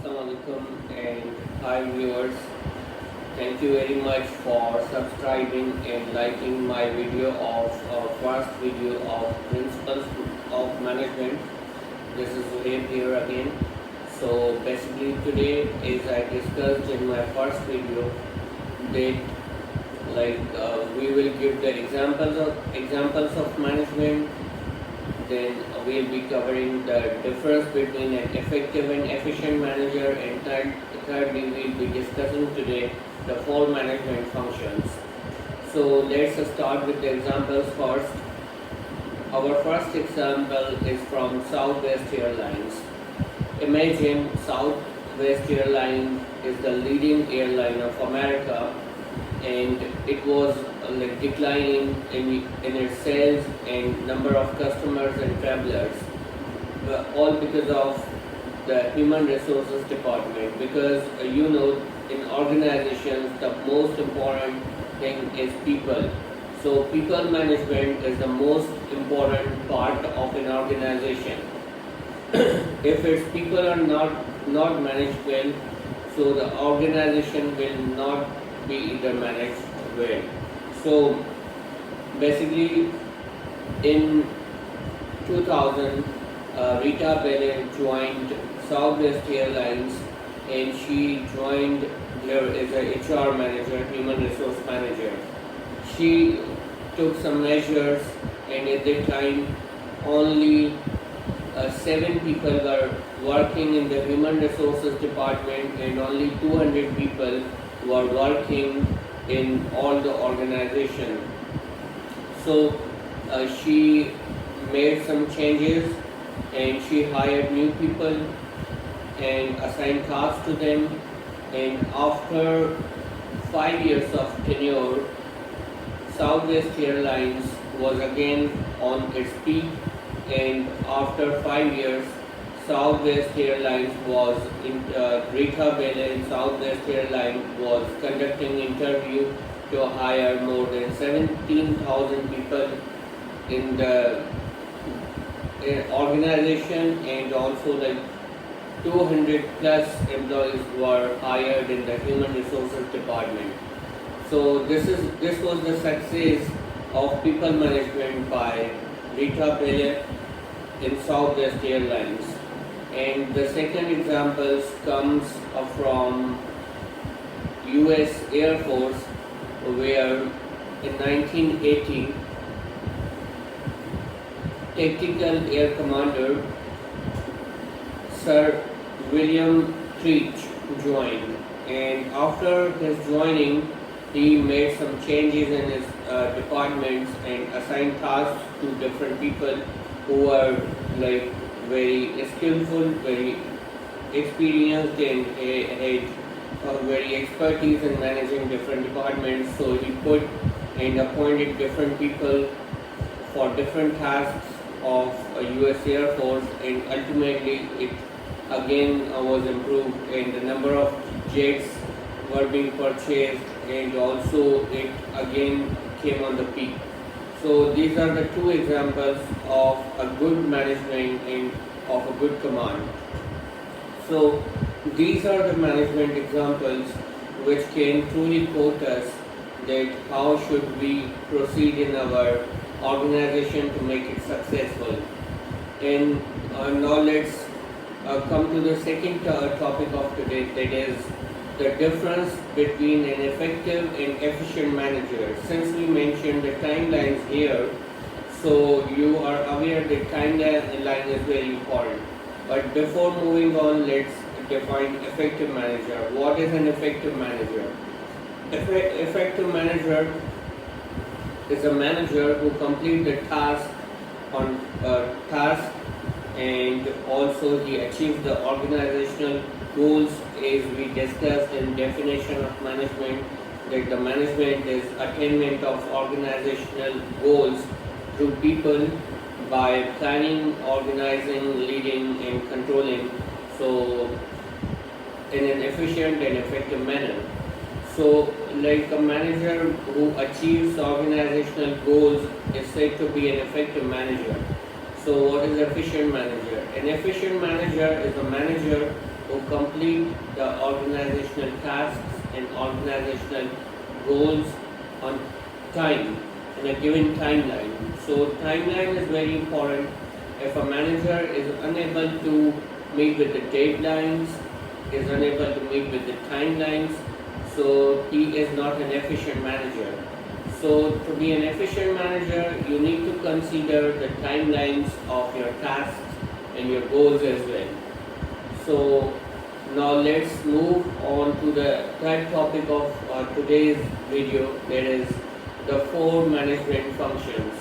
Assalamualaikum and hi viewers. Thank you very much for subscribing and liking my video of first video of principles of management. This is Zuhaib here again. So basically today, as I discussed in my first video, that we will give the examples of management. Then we'll be covering the difference between an effective and efficient manager, and thirdly we'll be discussing today the four management functions. So let's start with the examples first. Our first example is from Southwest Airlines. Imagine Southwest Airlines is the leading airline of America, and it was declining in its sales and number of customers and travelers, all because of the human resources department. Because in organizations the most important thing is people. So people management is the most important part of an organization. If its people are not managed well, so the organization will not be either managed well. So basically, in 2000, Rita Belle joined Southwest Airlines, and she joined here as a HR manager, human resource manager. She took some measures, and at that time, only 7 people were working in the human resources department, and only 200 people were working in all the organization. So she made some changes, and she hired new people and assigned tasks to them. And after 5 years of tenure, Southwest Airlines was again on its peak, and after 5 years, Southwest Airlines was Rita Belle in Southwest Airlines was conducting interview to hire more than 17,000 people in the organization, and also 200 plus employees were hired in the human resources department. So this was the success of people management by Rita Belle in Southwest Airlines. And the second example comes from US Air Force, where in 1980 Tactical Air Commander Sir William Treach joined, and after his joining he made some changes in his departments and assigned tasks to different people who were very skillful, very experienced, and had very expertise in managing different departments. So he put and appointed different people for different tasks of US Air Force, and ultimately it again was improved, and the number of jets were being purchased, and also it again came on the peak. So these are the two examples of a good management and of a good command. So these are the management examples which can truly quote us that how should we proceed in our organization to make it successful. And now let's come to the second topic of today, that is the difference between an effective and efficient manager. Since we mentioned the timelines here, so you are aware that timeline is very important. But before moving on, let's define effective manager. What is an effective manager? Effective manager is a manager who completes the task, and also he achieves the organizational goals, as we discussed in definition of management, that the management is attainment of organizational goals through people by planning, organizing, leading, and controlling, so in an efficient and effective manner. So a manager who achieves organizational goals is said to be an effective manager. So what is efficient manager? An efficient manager is a manager who complete the organizational tasks and organizational goals on time in a given timeline. So timeline is very important. If a manager is unable to meet with the deadlines, is unable to meet with the timelines, so he is not an efficient manager. So to be an efficient manager, you need to consider the timelines of your tasks and your goals as well. So now let's move on to the third topic of today's video, that is the 4 management functions.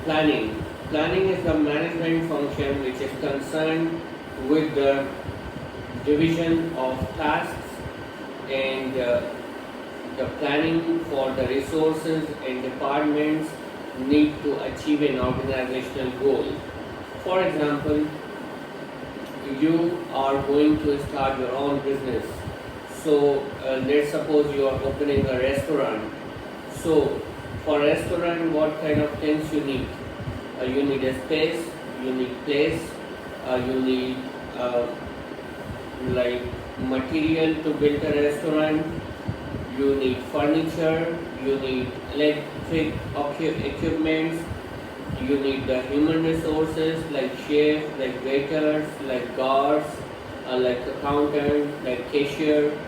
Planning. Planning is the management function which is concerned with the division of tasks and the planning for the resources and departments need to achieve an organizational goal. For example, you are going to start your own business. So let's suppose you are opening a restaurant. So for restaurant, what kind of things you need? You need a space, you need place, you need like material to build a restaurant, you need furniture, you need electric equipments, you need the human resources like chef, like waiters, like guards, like accountant, like cashier.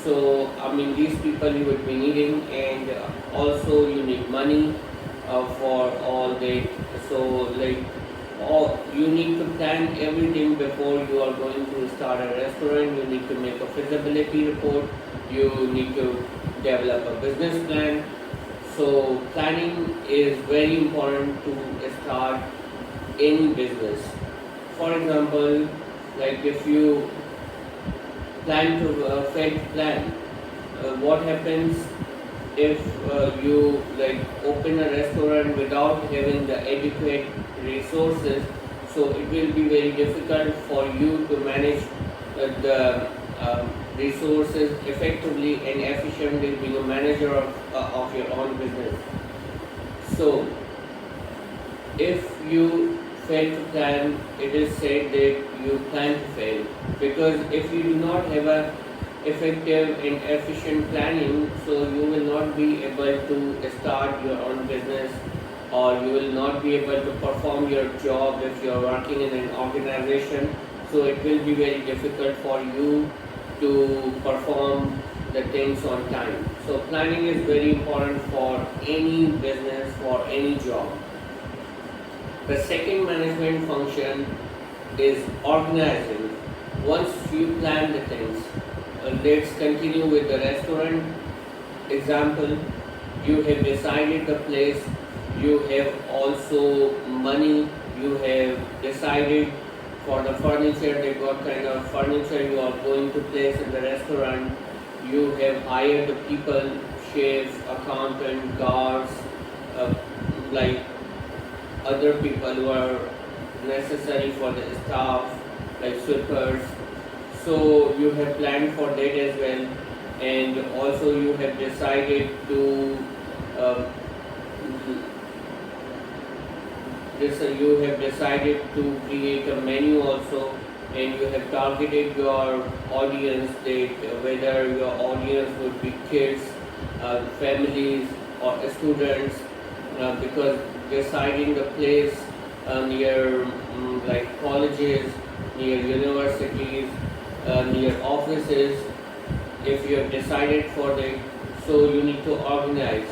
So I mean these people you would be needing, and also you need money for all that. So like you need to plan everything before you are going to start a restaurant. You need to make a feasibility report, you need to develop a business plan. So planning is very important to start any business. For example, like if you plan to fetch plan, what happens if you like open a restaurant without having the adequate resources? So it will be very difficult for you to manage the resources effectively and efficiently being a manager of your own business. So if you fail to plan, it is said that you plan to fail, because if you do not have a effective and efficient planning, so you will not be able to start your own business, or you will not be able to perform your job if you are working in an organization. So it will be very difficult for you to perform the things on time. So planning is very important for any business, for any job. The second management function is organizing. Once you plan the things, let's continue with the restaurant example. You have decided the place, you have also money, you have decided for the furniture, that what kind of furniture you are going to place in the restaurant. You have hired the people, chefs, accountant, guards, like other people who are necessary for the staff, like sweepers. So you have planned for that as well, and also you have decided to you have decided to create a menu also, and you have targeted your audience, that whether your audience would be kids, families, or students, because deciding the place near like colleges, near universities, near offices, if you have decided for that, so you need to organize.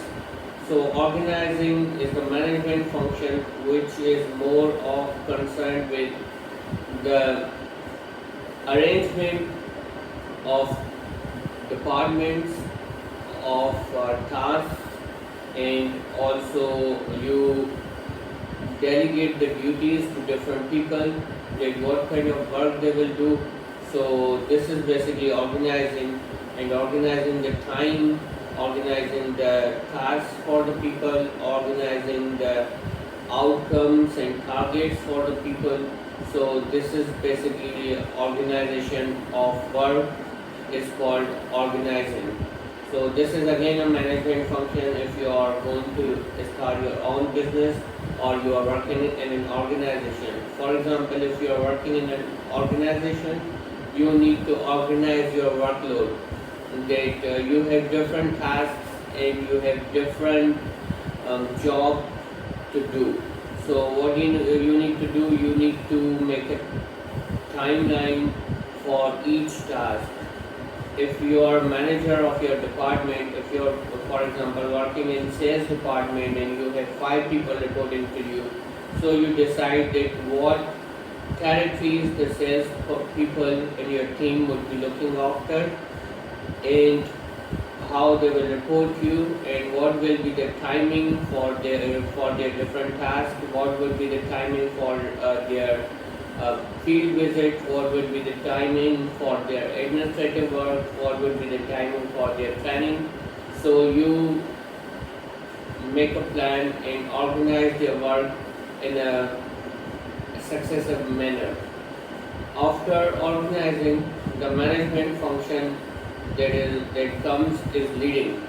So organizing is the management function which is more of concerned with the arrangement of departments, of tasks, and also you delegate the duties to different people, that what kind of work they will do. So this is basically organizing, and organizing the time, organizing the tasks for the people, organizing the outcomes and targets for the people. So this is basically organization of work is called organizing. So this is again a management function if you are going to start your own business. or you are working in an organization. For example, if you are working in an organization, you need to organize your workload, that you have different tasks and you have different job to do. So what you need to do, you need to make a timeline for each task. If you are manager of your department, if you are, for example, working in sales department and you have 5 people reporting to you, so you decide that what territories the sales people in your team would be looking after, and how they will report you, and what will be the timing for their different tasks, what will be the timing for their field visit, what will be the timing for their administrative work, what will be the timing for their training. So you make a plan and organize their work in a successive manner. After organizing, the management function that comes is leading.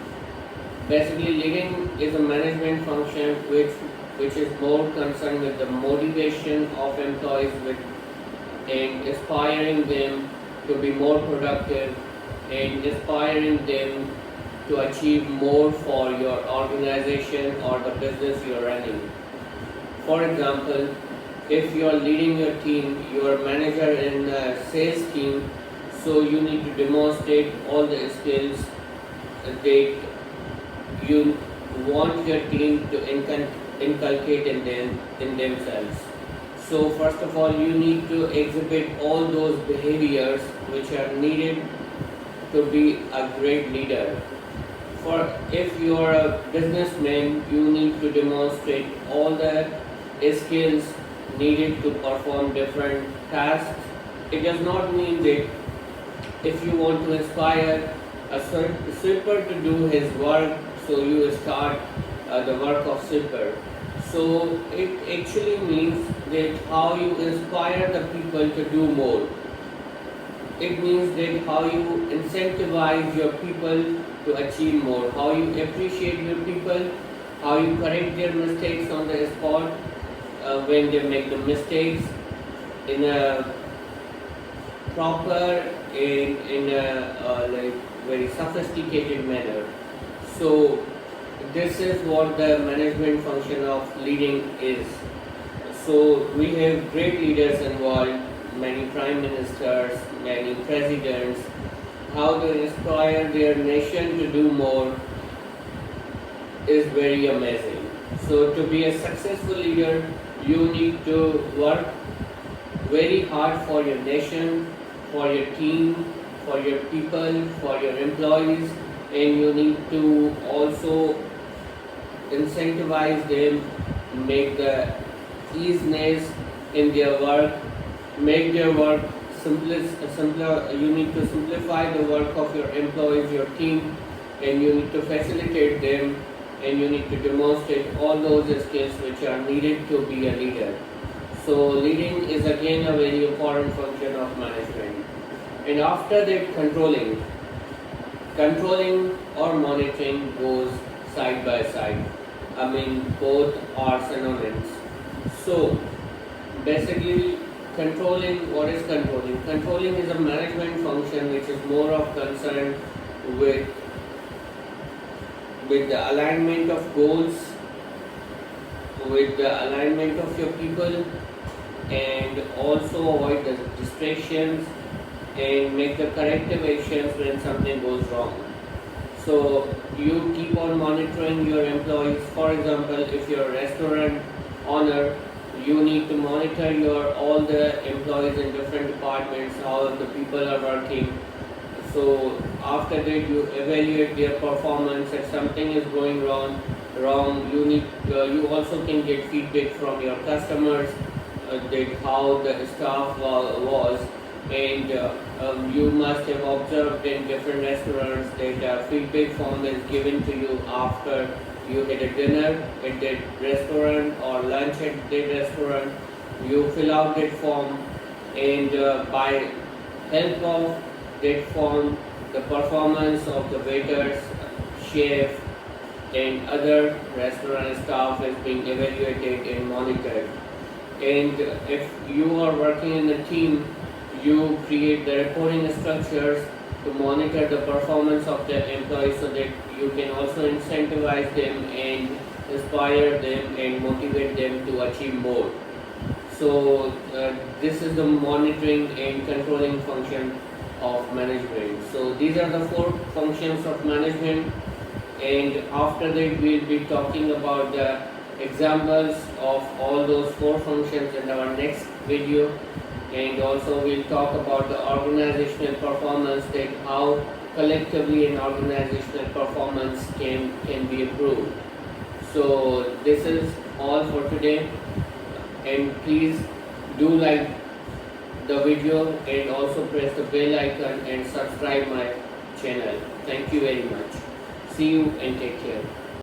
Basically, leading is a management function which is more concerned with the motivation of employees with and inspiring them to be more productive and inspiring them to achieve more for your organization or the business you are running. For example, if you are leading your team, you are manager in a sales team, so you need to demonstrate all the skills that you want your team to inculcate in themselves. So first of all, you need to exhibit all those behaviors which are needed to be a great leader. For if you are a businessman, you need to demonstrate all the skills needed to perform different tasks. It does not mean that if you want to inspire a sweeper to do his work, so you start the work of sweeper. So it actually means that how you inspire the people to do more. It means that how you incentivize your people to achieve more, how you appreciate your people, how you correct their mistakes on the spot when they make the mistakes in a proper in a like very sophisticated manner. So this is what the management function of leading is. So we have great leaders involved, many prime ministers, many presidents, how they inspire their nation to do more is very amazing. So to be a successful leader, you need to work very hard for your nation, for your team, for your people, for your employees, and you need to also incentivize them, make the easiness in their work, make their work simpler. You need to simplify the work of your employees, your team, and you need to facilitate them, and you need to demonstrate all those skills which are needed to be a leader. So leading is again a very important function of management. And after that, controlling or monitoring goes side by side. I mean, both are synonyms. So basically, controlling, what is controlling? Controlling is a management function which is more of concern with the alignment of goals, with the alignment of your people, and also avoid the distractions and make the corrective actions when something goes wrong. So you keep on monitoring your employees. For example, if you're a restaurant owner, you need to monitor your all the employees in different departments, how the people are working. So after that, you evaluate their performance. If something is going wrong, you also can get feedback from your customers that how the staff was, and you must have observed in different restaurants that feedback form is given to you after you had a dinner at that restaurant or lunch at that restaurant. You fill out that form, and by help of that form, the performance of the waiters, chef, and other restaurant staff is being evaluated and monitored. And if you are working in a team, you create the reporting structures to monitor the performance of the employees so that you can also incentivize them and inspire them and motivate them to achieve more. So this is the monitoring and controlling function of management. So these are the four functions of management, and after that we'll be talking about the examples of all those four functions in our next video, and also we'll talk about the organizational performance, that how collectively an organizational performance can be improved. So this is all for today, and please do like the video and also press the bell icon and subscribe my channel. Thank you very much. See you and take care.